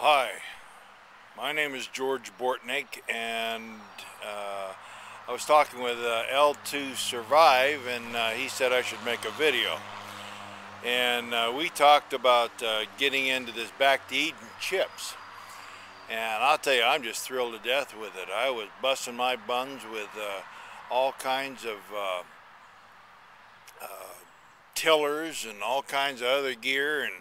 Hi, my name is George Bortnick, and I was talking with L2 Survive, and he said I should make a video. And we talked about getting into this back to eating chips. And I'll tell you, I'm just thrilled to death with it. I was busting my buns with all kinds of tillers and all kinds of other gear and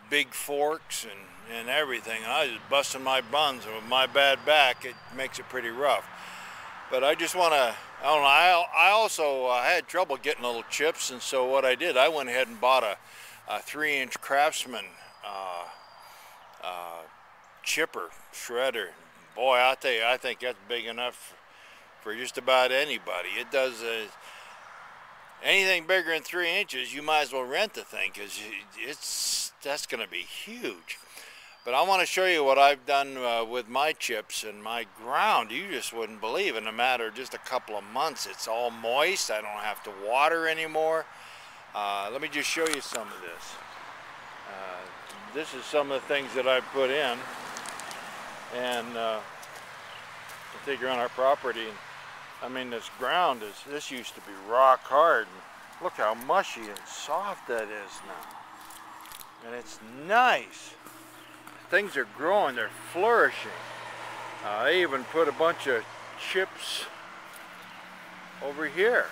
big forks and everything. I was just busting my buns, and with my bad back, it makes it pretty rough. But I just want to, I don't know, I also had trouble getting little chips, and so what I did, I went ahead and bought a 3-inch Craftsman chipper shredder. Boy, I'll tell you, I think that's big enough for just about anybody. It does anything bigger than 3 inches, you might as well rent the thing, because that's going to be huge. But I want to show you what I've done with my chips and my ground. You just wouldn't believe, in a matter of just a couple of months, it's all moist. I don't have to water anymore. Let me just show you some of this. This is some of the things that I've put in, and I take around our property. And, I mean, this ground this used to be rock hard. And look how mushy and soft that is now. And it's nice. Things are growing, they're flourishing. I even put a bunch of chips over here.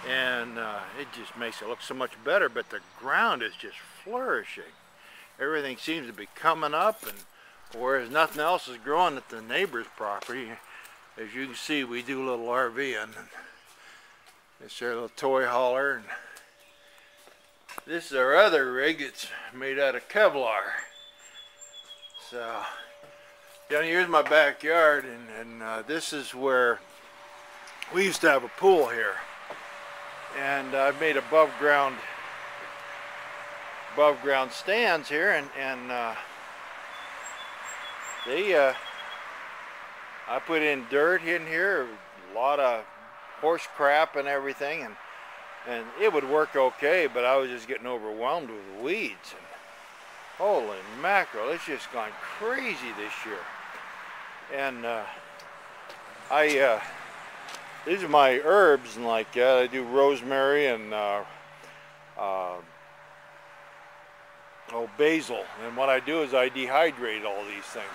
And it just makes it look so much better, but the ground is just flourishing. Everything seems to be coming up, and whereas nothing else is growing at the neighbor's property. As you can see, we do a little RVing, and this is our little toy hauler, and this is our other rig. It's made out of Kevlar. So down here's my backyard, and this is where we used to have a pool here, and I've made above ground stands here, and I put in dirt in here, a lot of horse crap and everything, and it would work okay, but I was just getting overwhelmed with weeds. And holy mackerel, it's just gone crazy this year. And these are my herbs and like that. I do rosemary and basil. And what I do is I dehydrate all these things.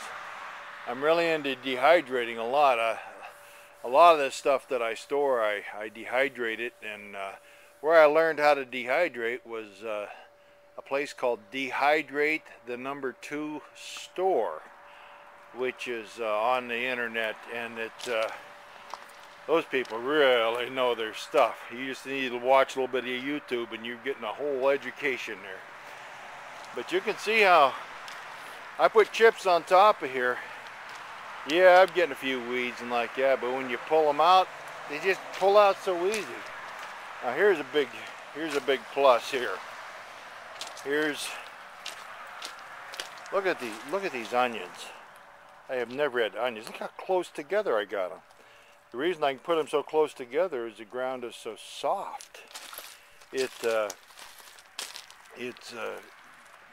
I'm really into dehydrating a lot. A lot of this stuff that I store, I dehydrate it, and where I learned how to dehydrate was a place called Dehydrate the #2 store, which is on the internet, and those people really know their stuff. You just need to watch a little bit of YouTube, and you're getting a whole education there. But you can see how I put chips on top of here. Yeah, I'm getting a few weeds and like that, but when you pull them out, they just pull out so easy. Now here's a big plus here. Look at these onions. I have never had onions. Look how close together I got them. The reason I can put them so close together is the ground is so soft.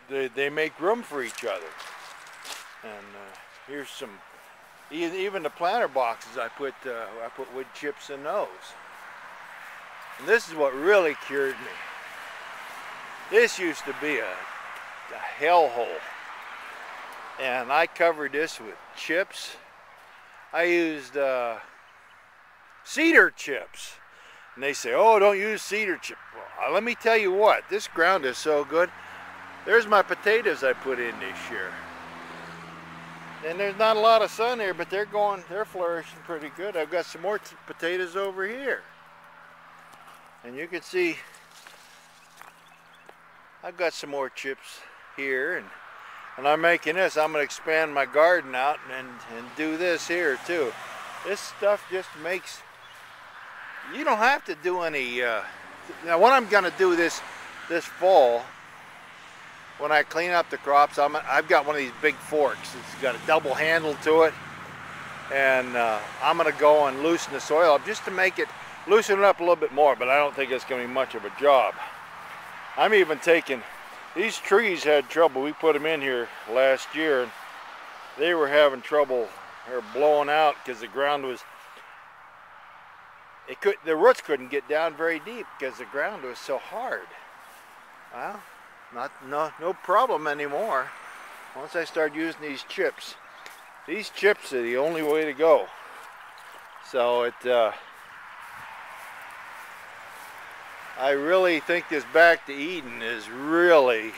They make room for each other. And here's some. Even the planter boxes, I put wood chips in those. And this is what really cured me. This used to be a hellhole, and I covered this with chips. I used cedar chips, and they say, "Oh, don't use cedar chip." Well, let me tell you what, this ground is so good. There's my potatoes I put in this year. And there's not a lot of sun here, but they're flourishing pretty good. I've got some more potatoes over here. And you can see I've got some more chips here, and I'm making this. I'm going to expand my garden out and do this here too. This stuff just makes, you don't have to do any, now what I'm going to do this fall, when I clean up the crops, I've got one of these big forks. It's got a double handle to it, and I'm going to go and loosen the soil up just to make it, loosen it up a little bit more, but I don't think it's going to be much of a job. I'm even taking These trees had trouble. We put them in here last year, and they were having trouble or blowing out because the ground was, the roots couldn't get down very deep because the ground was so hard. Well, no problem anymore. Once I start using these chips are the only way to go. So I really think this Back to Eden is really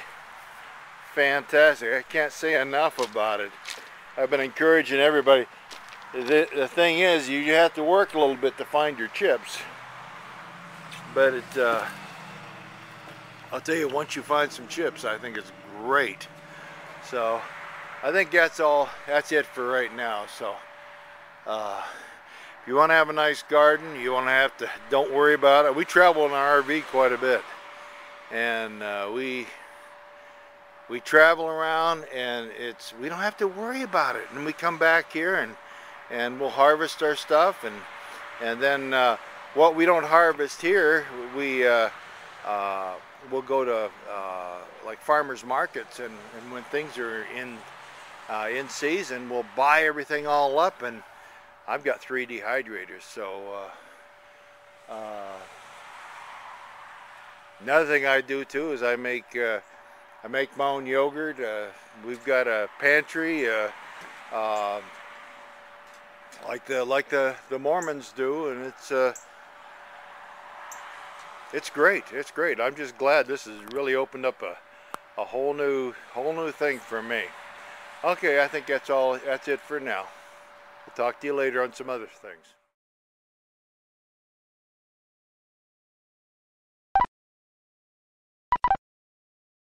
fantastic. I can't say enough about it. I've been encouraging everybody. The thing is, you have to work a little bit to find your chips. But I'll tell you, once you find some chips, I think it's great. So I think that's it for right now. So if you want to have a nice garden, don't worry about it. We travel in our RV quite a bit, and we travel around, and we don't have to worry about it. And we come back here and we'll harvest our stuff, and then what we don't harvest here, we'll go to like farmers markets, and when things are in season, we'll buy everything all up. And I've got 3 dehydrators, so another thing I do too is I make my own yogurt. We've got a pantry like the Mormons do, and it's great. It's great. I'm just glad this has really opened up a whole new thing for me. Okay, I think that's it for now. We'll talk to you later on some other things.